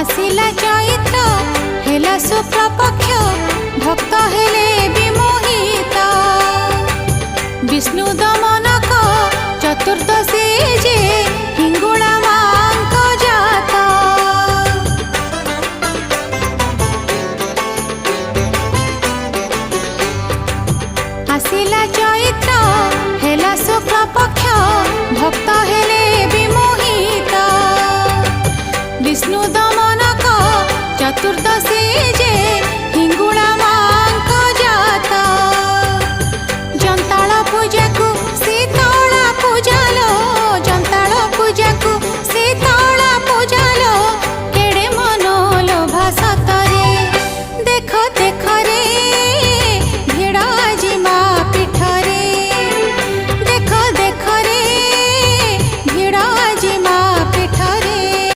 आसिला चैत्र हेला शुक्ल पक्ष भक्त हेले विमोहित विष्णु दमनक चतुर्दशी जे हिंगुला मांक जाता। आसिला चैत्र हेला शुक्ल पक्ष भक्त हेले विमोहित विष्णु दमनक चतुर्दशी